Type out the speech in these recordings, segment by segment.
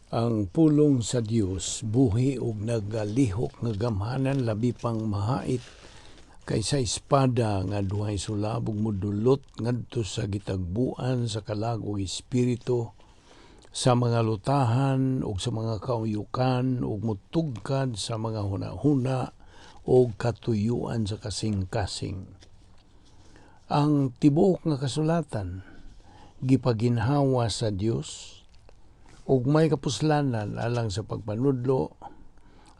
Ang pulong sa Dios buhi ug nagalihok nga gamhanan labi pang mahait kaysa espada nga duhay sulab ug modulot ngadto sa gitagbuan sa kalagong espiritu, sa mga lutahan ug sa mga kauyukan ug mutugkad sa mga hunahuna ug katuyuan sa kasing-kasing. Ang tibuok nga kasulatan gipaginhawa sa Dios ug may kapuslanan alang sa pagpanudlo,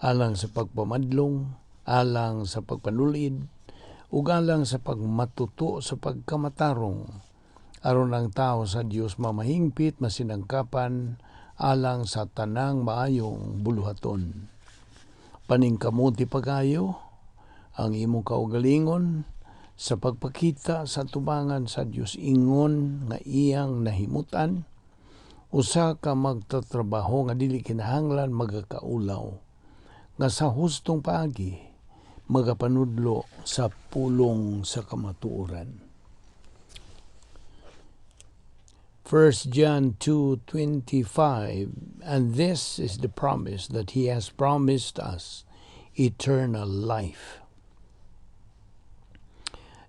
alang sa pagpamadlong, alang sa pagpanulid, ug alang sa pagmatuto sa pagkamatarong, aron ang tao sa Dios mamahingpit masinangkapan alang sa tanang maayong buluhaton. Paningkamuti pagayo ang imong kaugalingon sa pagpakita sa tubangan sa Dios ingon nga iyang nahimutan, usa ka magtatrabaho nga dili kinahanglan magakaulaw, nga sa hustong paagi magapanudlo sa pulong sa kamatuoran. 1 John 2:25, and this is the promise that He has promised us, eternal life.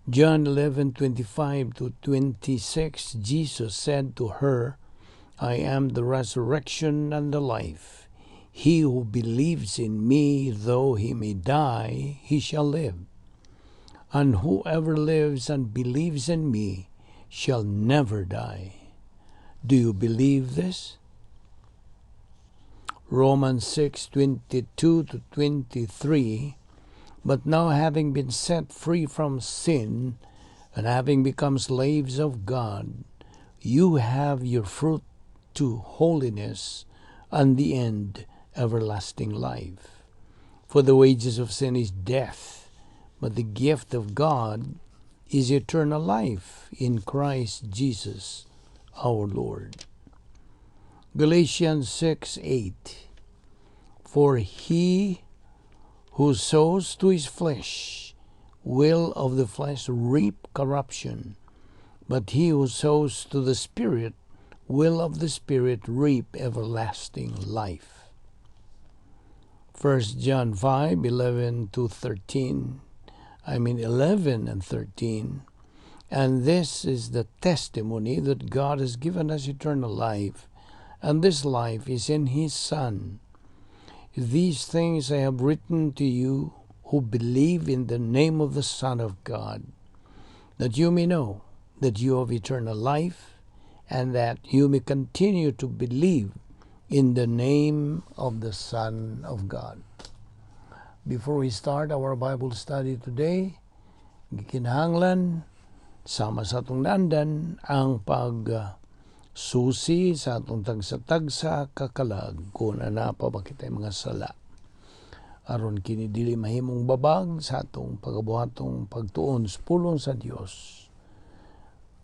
John 11:25-26, Jesus said to her, I am the resurrection and the life. He who believes in me, though he may die, he shall live. And whoever lives and believes in me shall never die. Do you believe this? Romans 6:22-23, but now having been set free from sin and having become slaves of God, you have your fruit to holiness, and the end, everlasting life. For the wages of sin is death, but the gift of God is eternal life in Christ Jesus our Lord. Galatians 6:8, for he who sows to his flesh will of the flesh reap corruption, but he who sows to the Spirit will of the Spirit reap everlasting life. 1 John 5:11 to 13, 11 and 13, and this is the testimony that God has given us eternal life, and this life is in His Son. These things I have written to you who believe in the name of the Son of God, that you may know that you have eternal life, and that you may continue to believe in the name of the Son of God. Before we start our Bible study today, gikinahanglan sama sa atong nandan ang pagsusi sa atong tagsa-tagsa kakalag kung ana pa ba kitay mga sala. Aron kini dili mahimong babag sa atong pagabuhatong pagtuon sa pulong sa Dios.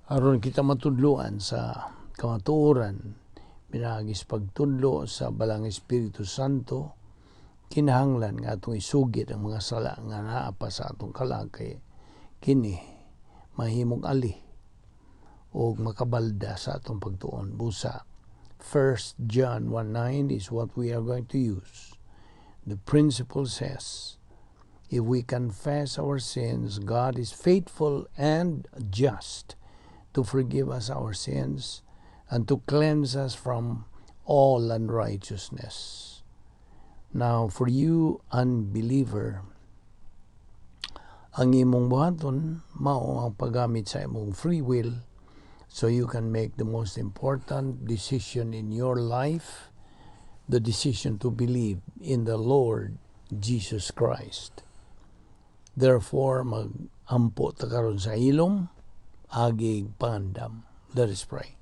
Aron kita matudloan sa kamatuoran, pinagis pagtudlo sa balang Espiritu Santo, kinahanglan nga atong isugid ang mga sala nga naa pa sa atong kalagay, kini mahimong ali o makabalda sa atong pagtuon. Busa, 1 John 1:9 is what we are going to use. The principle says, if we confess our sins, God is faithful and just to forgive us our sins and to cleanse us from all unrighteousness. Now, for you, unbeliever, ang imong buhaton mao ang paggamit sa imong free will so you can make the most important decision in your life, the decision to believe in the Lord Jesus Christ. Therefore, mag-ampo ta karon sa ilong, agig pangandam. Let us pray.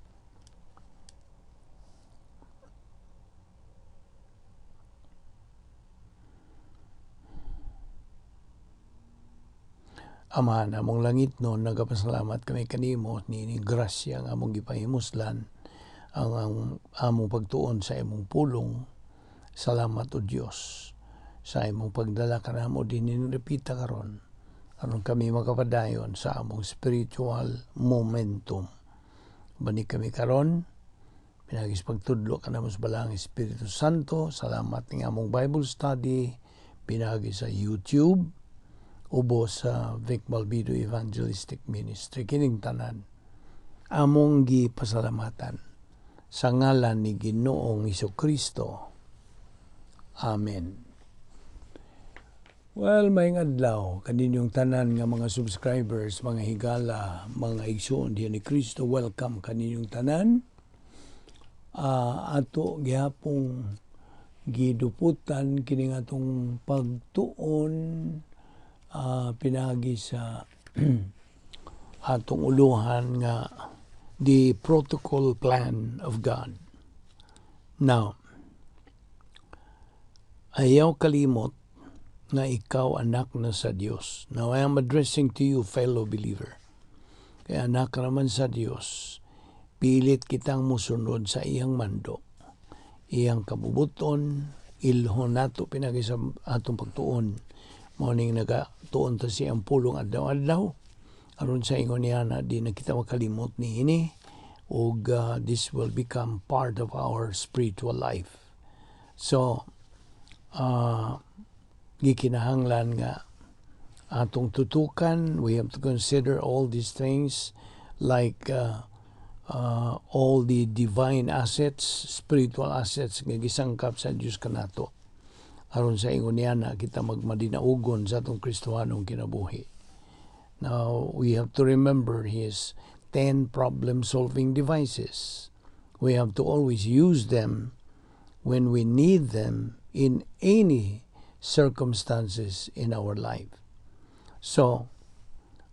Ama, namong langit no, nagapasalamat kami kanimo ni grasya nga among gipahimuslan ang among pagtuon sa imong pulong. Salamat o Dios sa imong pagdala kanamo dinhi repita karon aron kami makapadayon sa among spiritual momentum. Bani kami karon Pinagis pagtudlo ka na mas balang Espiritu Santo. Salamat ng among Bible study. Pinagis sa YouTube. Ubo sa Vic Balbido Evangelistic Ministry. Kining tanan. Among gipasalamatan. Sa ngalan ni Ginoong Hesukristo. Amen. Well, may adlaw, kaninyong tanan nga mga subscribers, mga higala, mga igsoon diyan ni Kristo, welcome kaninyong tanan. Ato gihapong giduputan kining atong pagtuon pinagi sa atong uluhan nga the protocol plan of God. Now, ayaw kalimot na ikaw anak na sa Diyos. Now, I am addressing to you, fellow believer. Kaya anak ka naman sa Diyos, pilit kitang musunod sa iyang mando. Iyang kabubuton, ilhon nato pinagi sa atong pagtuon. Morning nagatuon ta siyang pulong adlaw-adlaw. Aron sa ingon niya na di na kita makalimot ni ini. Og this will become part of our spiritual life. So, gikinahanglan nga atong tutukan, we have to consider all these things like all the divine assets, spiritual assets nga gisangkap sa Dios kanato. Aron sa ingon niya na kita magmadinaugon sa atong Kristohanong kinabuhi. Now, we have to remember His 10 problem-solving devices. We have to always use them when we need them in any circumstances in our life. So,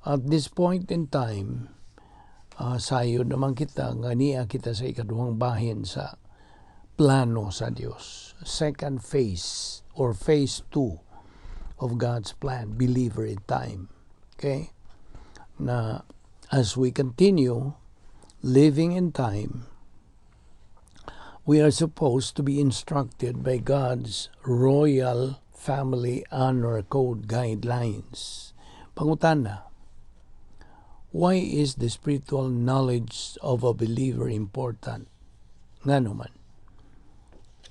at this point in time, sayo naman kita, nga niya kita sa ikaduhang bahin sa plano sa Diyos. Second phase or phase 2 of God's plan, believer in time. Okay? Na as we continue living in time, we are supposed to be instructed by God's royal family honor code guidelines. Pangutana, why is the spiritual knowledge of a believer important? Ngano man?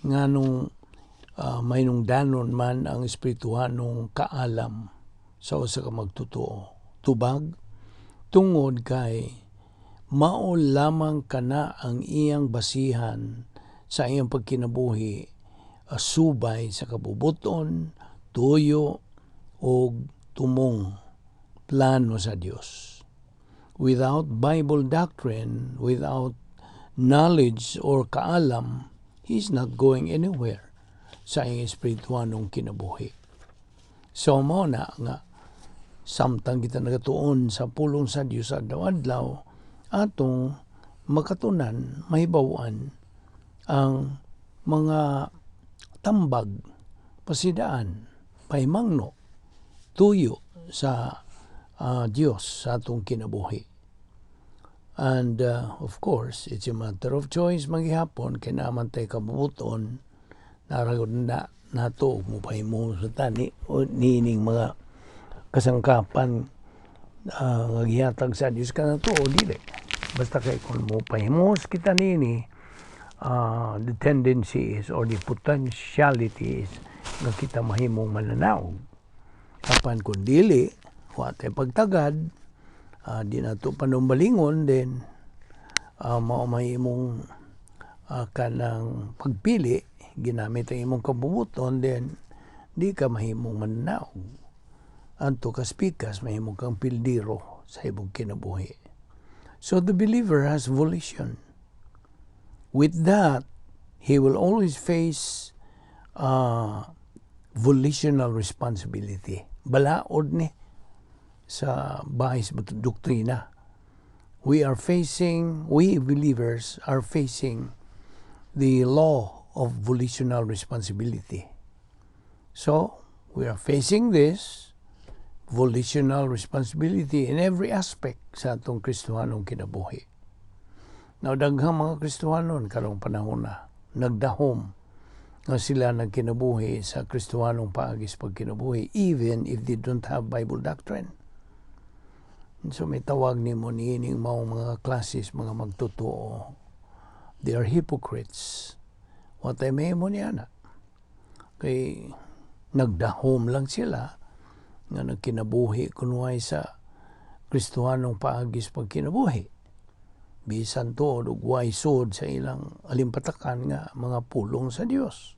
Nganong may nung danon man ang espirituhanong kaalam sa usa ka magtotoo. Tubag, tungod kay mao lamang kana ang iyang basihan sa iyang pagkinabuhi, subay sa kabubuton, tuyo, o tumong plano sa Dios. Without Bible doctrine, without knowledge or kaalam, He's not going anywhere sa iyang espirituhanong kinabuhi. So, mao na nga, samtang kita nagatuon sa pulong sa Dios adlaw-adlaw, atong makatunan, mahibawan ang mga tambag, pasidaan, pahimangno, tuyo sa Diyos sa atong kinabuhi. And of course, it's a matter of choice maghihapon, kay naman tayo kabubuton, naragod na nato, mupahimo sa tani, o nining mga kasangkapan nga gihatag sa Diyos ka na to, o dili. Basta kay kung mupahimos kita nini, the tendency is or the potentiality is nga kita mahimong mananaw. Apan kung dili, wate pagtagad, di na ito panumbalingon din, mahimong kanang pagpili, ginamit ang imong kabubuton, then di ka mahimong mananaw. Anto kaspikas, mahimong kang pildiro sa ibong kinabuhi. So the believer has volition. With that, he will always face volitional responsibility. Balaod ni sa bahis doktrina. We believers are facing the law of volitional responsibility. So, we are facing this volitional responsibility in every aspect sa atong Kristohanong kinabuhi. Now, daghang mga Kristohanon karong panahon na nagdahom nga sila nagkinabuhi sa Kristohanong paagis pagkinabuhi even if they don't have Bible doctrine. So may tawag ni mo niining mga klases, mga magtotoo They are hypocrites. What ay may mo niya na? Kay nagdahom lang sila nga nagkinabuhi kunway sa Kristohanong paagis pagkinabuhi. Bisan to, dugway sod sa ilang alimpatakan nga mga pulong sa Dios.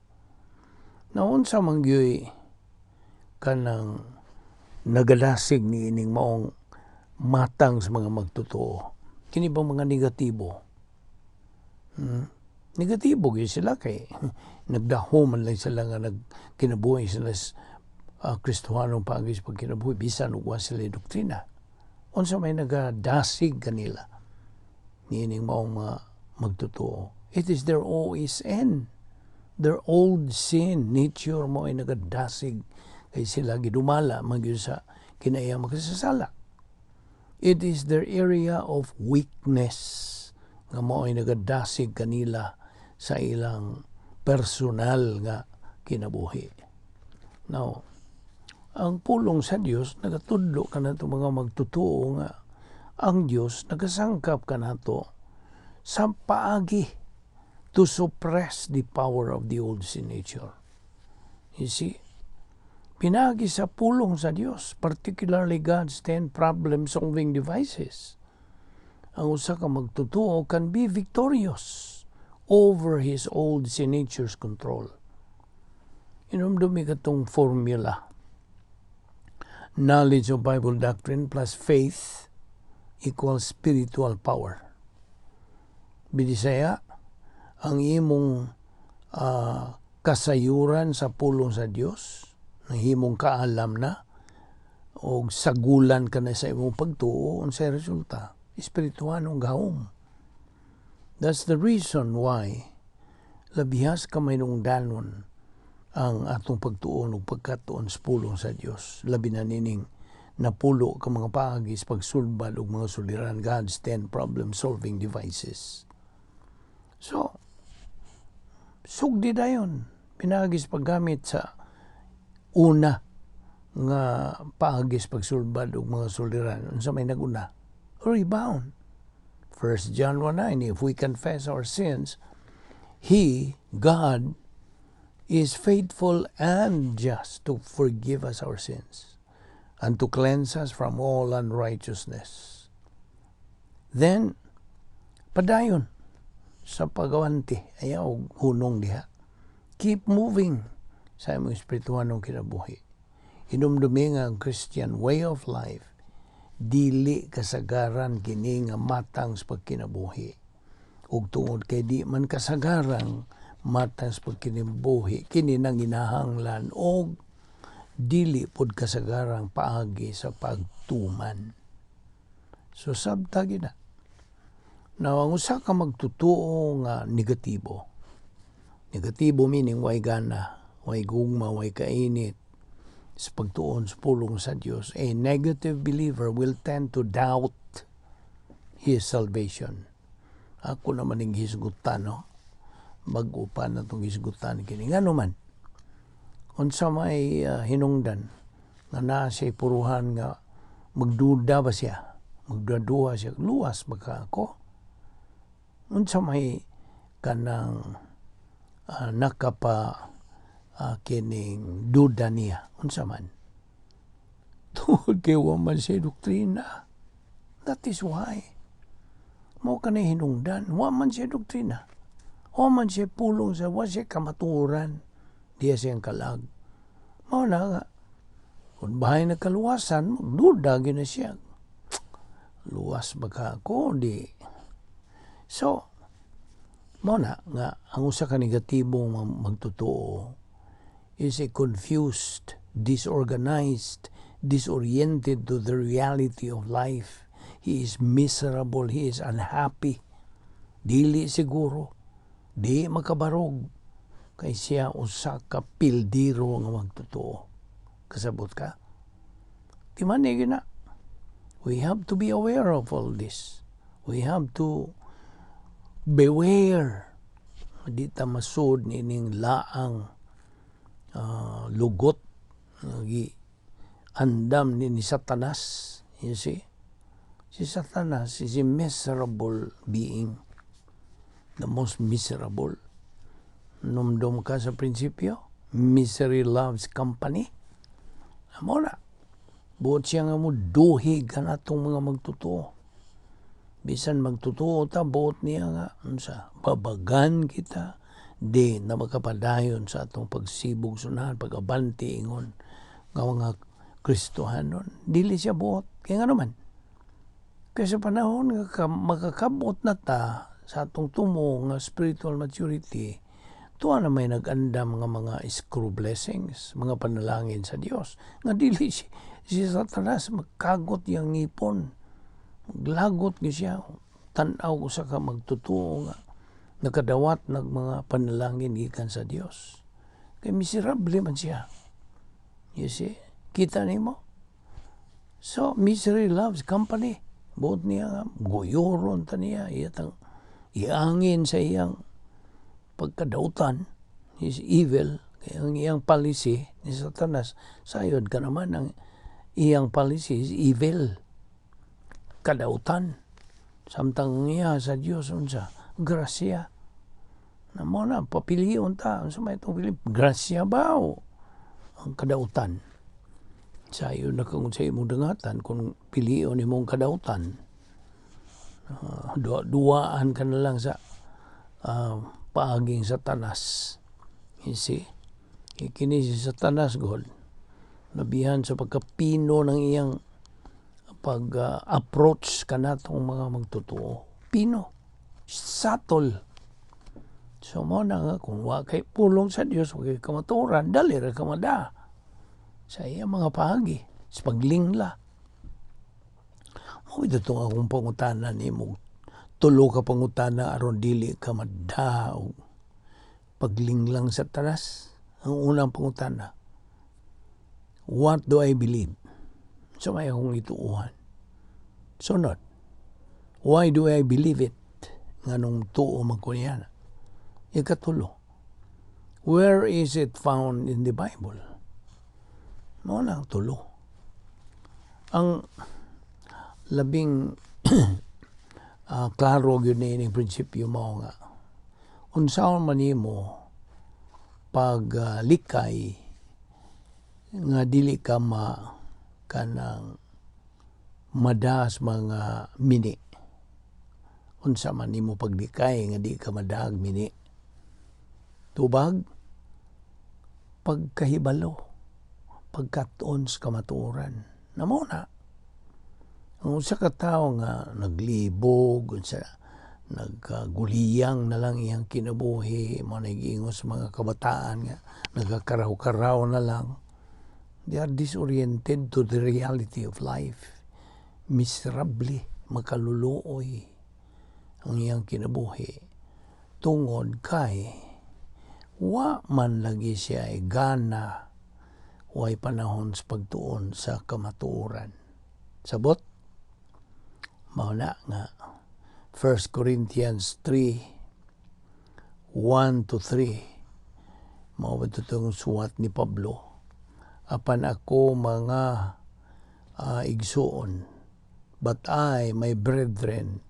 Naon sa mangyoy kanang nagadasig ni ining maong matang sa mga magtotoo. Kini ba mga negatibo? Negatibo gyud sila kay nagdahuman lang sila nga nagkinabuhi sila sa Kristohanong paagis pagkinabuhi bisan ug wa sila doktrina. Unsa may nagadasig kanila niining maong mga magtotoo. It is their OSN. Their old sin nature mo ay nagadasig kay sila gidumala magyud sa kinayang makasasala. It is their area of weakness nga mo ay nagadasig kanila sa ilang personal nga kinabuhi. Now, ang pulong sa Dios nagatudlo kanato mga magtotoo nga ang Dios nagasangkap kanato sa paagi to suppress the power of the old sin nature. You see, pinagi sa pulong sa Dios, particularly God's 10 problem-solving devices. Ang usa ka magtotoo can be victorious over his old sin nature's control. Inumdumi katong formula. Knowledge of Bible doctrine plus faith equals spiritual power. Binisaya, ang imong kasayuran sa pulong sa Dios, ang himong kaalam na, o sagulan ka na sa imong pagtuo, unsay resulta? Espirituanong gahom. That's the reason why labihas ka may nungdanon ang atong pagtuon ug pagkatuon sa pulong sa Dios. Labi na nining napulo ka mga paagis pagsulbad og mga suliran, God's 10 problem-solving devices. So, sugdi dayon pinagis paggamit sa una nga paagis pagsulbad og mga suliran. Unsa may naguna? Rebound. 1 John 1:9, if we confess our sins, He, God, is faithful and just to forgive us our sins and to cleanse us from all unrighteousness. Then, padayon sa pagawanti, ayaw hunong diha. Keep moving sa imong espirituhanong kinabuhi. Hinumdumi nga ang Christian way of life, dili kasagaran kini nga matang sa pagkinabuhi. Ug tungod kay di man kasagaran matang sa pagkinabuhi, kini nang ginahanglan og dili pod kasagarang paagi sa pagtuman. So sabta gid na. Now, ang usa ka magtutuo nga negatibo. Negatibo meaning way gana, way gugma, way kainit sa pagtuon sa pulong sa Dios. A negative believer will tend to doubt his salvation. Ako naman yung hisgutan, no? Mag-upan na itong hisgutan. Kini nga naman, unsa may hinungdan nga na siya puruhan nga magduda ba siya? Magdaduha siya. Luwas ba ka ako? Unsa may kanang nakapa kining duda niya. Unsa man? Tungod kay wa man siya doktrina. That is why. Mao kanay hinungdan. Wa man siya doktrina. Wa man siya pulong sa wa siya kamaturan. Diya siyang kalag. Mao na nga. Kung bahay na kaluwasan, magduda gina siya. Luwas ba ka ako? Di. So, mao na nga, ang usa ka negatibong magtotoo is a confused, disorganized, disoriented to the reality of life. He is miserable, he is unhappy. Dili siguro, di makabarog. Kay siya usa ka pildiro nga magtotoo. Kasabot ka? Di man na. We have to be aware of all this. We have to beware. Di ta masud nining laang lugot andam ni Satanas. You see? Si Satanas is a miserable being. the most miserable. Numdum ka sa prinsipyo, misery loves company. Amo na, buot siya nga mo duhig ka na itong mga magtotoo. Bisan magtotoo ta, buot niya nga, babagan kita, di na makapadayon sa atong pagsibog sunahan, pag-abanti ingon, nga mga Kristohanon. Dili siya buot. Kaya nga naman, kaya sa panahon nga makakabot na ta sa atong tumo nga spiritual maturity, tuwa na may nag-andam nga mga screw blessings, mga panalangin sa Dios. Nga dili si Satanas magkagot yang ngipon. Maglagot siya. Tanaw ko sa ka magtutuo nga. Nakadawat ng mga panalangin ikan sa Dios. Kaya miserable man siya. You see? Kita nimo? So, misery loves company. Buot niya nga, goyoron ta niya. Iangin sa iyang pagkadautan, is evil, kaya ang iyang policy ni Satanas, sayod ka naman ang iyang policy is evil, kadautan. Samtang niya sa Diyos, unsa, grasya. Na mo na, papiliyon ta, unsa may itong pilip, grasya ba o ang kadautan? Sayod na kung sa imong dangatan, kung piliyon imong kadautan, duwaan ka na lang sa paaging Satanas. You see? Kini si Satanas, God, labihan sa pagkapino ng iyang pag-approach ka na itong mga magtotoo. Pino. Subtle. So mo na nga, kung wakay pulong sa Diyos, wakay kamaturan, dali ra kamada sa iyang mga paagi, sa paglingla. Mo ito itong akong pangutanan ni mo. Tulo ka pangutana aron dili ka madao paglinglang sa tanas. Ang unang pangutana, what do I believe? So may akong ituuhan. Sunod, why do I believe it? Nganong tuo magkunyana. Ikatulo, where is it found in the Bible? Mo na tulo. Ang labing klaro yun na yung prinsipyo mo nga. Unsaon man nimo paglikay nga dili ka kanang madas mga mini. Unsa man nimo paglikay nga di ka madag mini. Tubag, pagkahibalo, pagkatuon sa kamatuoran. Namo na. Ang usa ka tawo nga naglibog, nagkaguliyang na lang iyang kinabuhi, manigingos mga kabataan nga, nagkakaraw-karaw na lang. They are disoriented to the reality of life. Miserably, makaluluoy ang iyang kinabuhi. Tungod kay, wa man lagi siya ay gana, way panahon sa pagtuon sa kamatuoran. Sabot? Mauna nga 1 Corinthians 3, 1-3. Mao ba itong suwat ni Pablo? Apan ako mga igsuon, but I, my brethren,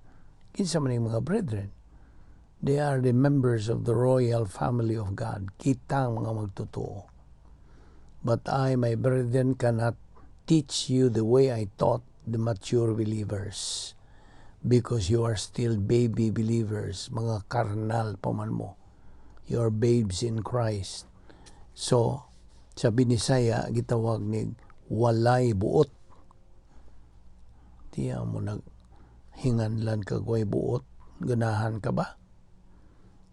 kinsa man yung mga brethren? They are the members of the royal family of God. Kitang mga magtotoo. But I, my brethren, cannot teach you the way I taught the mature believers, because you are still baby believers, mga karnal pa man mo. You are babes in Christ. So, sa Binisaya, gitawag ni walay buot. Tiya mo naghinganlan ka way buot, ganahan ka ba?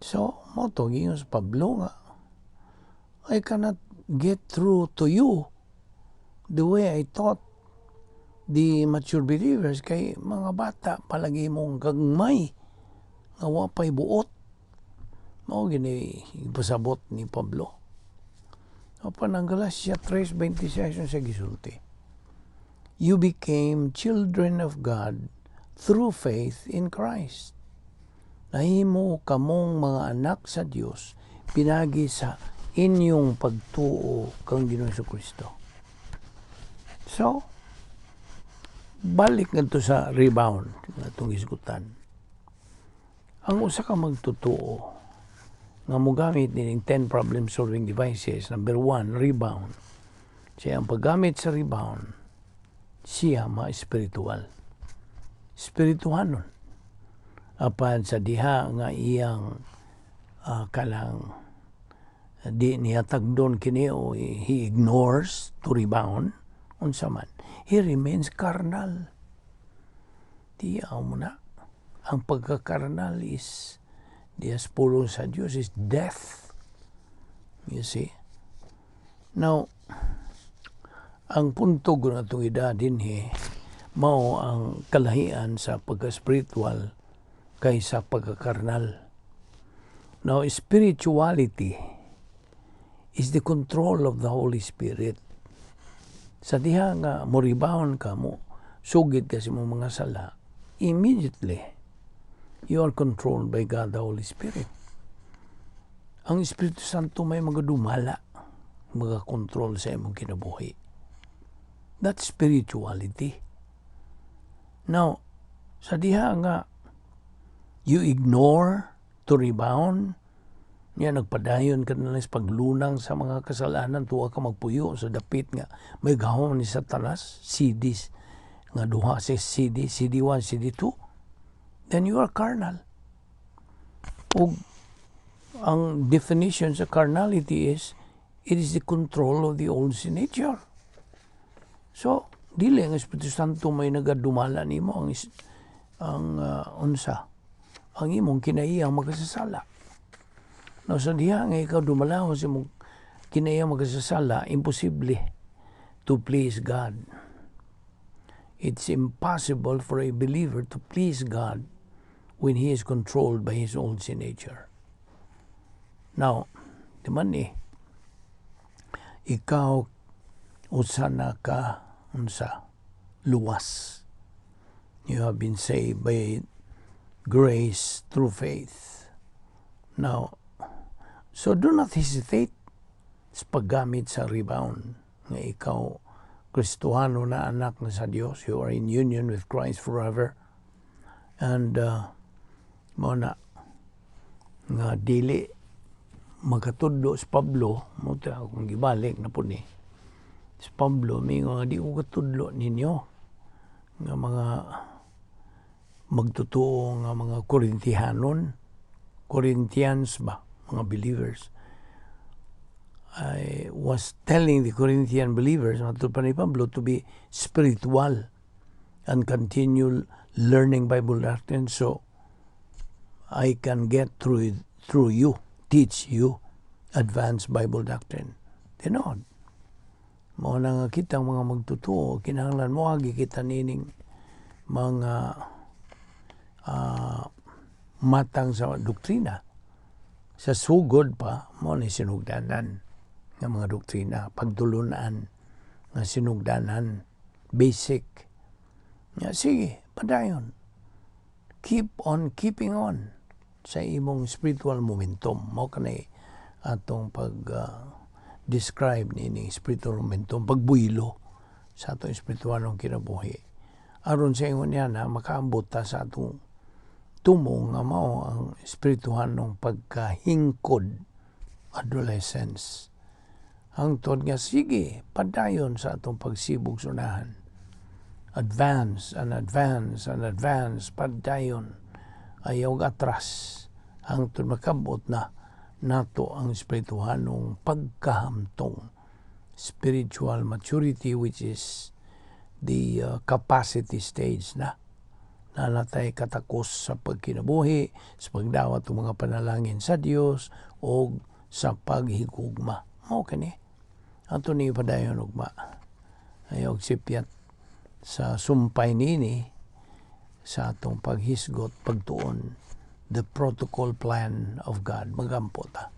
So, mo to, gingon sa Pablo nga, I cannot get through to you the way I taught the mature believers, kay mga bata palagi mong gagmay nga wapay buot. Mao gini ipasabot ni Pablo. Apan ang Galatia 3:26 sa gisulti. You became children of God through faith in Christ. Nahimo kamong mga anak sa Dios pinagi sa inyong pagtuo kang Ginoong Jesucristo. So, balik nga to sa rebound, itong isgutan. Ang usa ka magtotoo nga mogamit ning 10 problem-solving devices. Number 1, rebound. Siya ang paggamit sa rebound, siya ma-espiritual. Espirituhanon. Apan sa diha nga iyang kalang di niya tagdon kini o he ignores to rebound, unsa man, he remains carnal. Tiyaw mo na. Ang pagkakarnal is Diyas pulong sa Diyos is death. You see? Now, ang punto ko na itong idadin mao ang kalahian sa pagka-spiritual kaysa pagkakarnal. Now, spirituality is the control of the Holy Spirit. Sa diha nga mo rebound ka mo, sugid kasi mo mga sala, immediately, you are controlled by God the Holy Spirit. Ang Espiritu Santo may magadumala, magakontrol sa imong kinabuhi. That's spirituality. Now, sa diha nga, you ignore to rebound, niya nagpadayon ka na lang sa paglunang sa mga kasalanan, tuwa ka magpuyo sa dapit nga, may gahom ni Satanas, CDs, nga duha sa CD, CD1, CD2, then you are carnal. O ang definition sa carnality is, it is the control of the old sin nature. So, dili ang Espiritu Santo may nagadumala nimo ang unsa, ang imong kinaiyang magkasasala. No, sa diha nga ikaw dumalaw sa imong kinaiyang magkasasala, imposible to please God. It's impossible for a believer to please God when he is controlled by his own sin nature. Now, diman ikaw usana ka unsa luwas. You have been saved by grace through faith. Now, so do not hesitate sa paggamit sa rebound nga ikaw Kristohano na anak na sa Dios. You are in union with Christ forever. And mo na nga dili magkatudlo si Pablo, mo ta kung gibalik na po ni si Pablo, may nga di ko katudlo ninyo nga mga magtotoo nga mga Corinthians ba, mga believers. I was telling the Corinthian believers, matulad pa ni Pablo, to be spiritual and continue learning Bible doctrine so I can get through you, teach you advanced Bible doctrine. Tinod. Mao na nga kitang mga magtutuo, kinahanglan mo agi kita nining mga matang sa doktrina. Sa sugod pa, mo ni sinugdanan ng mga doktrina, pagtulunan nga sinugdanan, basic. Ya, sige, padayon. Keep on keeping on sa imong spiritual momentum. Mo kanay atong describe ni spiritual momentum, pagbuylo sa atong spiritualong kinabuhi. Aron sa ingon niya na makaambot ta sa atong tumong nga mao ang spiritualong pagkahingkod, adolescence. Hangtod nga sige, padayon sa atong pagsibog sunahan. Advance and advance and advance, padayon. Ayaw atras. Hangtod makabot na nato ang spiritualong pagkahamtong. Spiritual maturity, which is the capacity stage na natay katakos sa pagkinabuhi, sa pagdawat ng mga panalangin sa Dios o sa paghigugma. Okay ni. Ato ni padayon ugma. Ayaw sipyat sa sumpay nini sa atong paghisgot, pagtuon, the protocol plan of God. Magampo ta.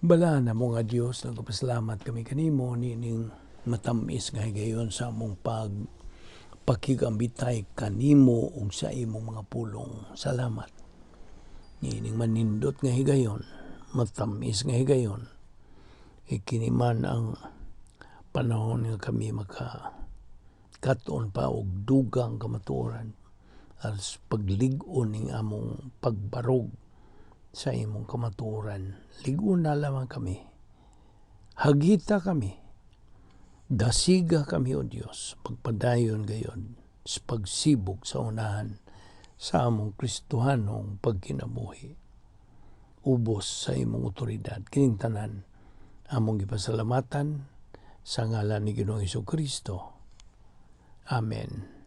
Bala na mo nga Diyos, nagpasalamat kami kanimo nining matamis nga higayon sa among pakigambitay kanimo ug sa imong mga pulong. Salamat. Nining manindot nga higayon, matamis nga higayon, ikiniman ang panahon nga kami katon pa og dugang kamatuoran as paglig-on ning among pagbarog sa imong kamatuoran. Lig-on na lamang kami. Hagita kami. Dasiga kami, O Dios, pagpadayon gayon sa pagsibog sa unahan sa among Kristohanong pagkinabuhi. Ubos sa imong otoridad. Kining tanan among gipasalamatan sa ngalan ni Ginoong Hesukristo. Amen.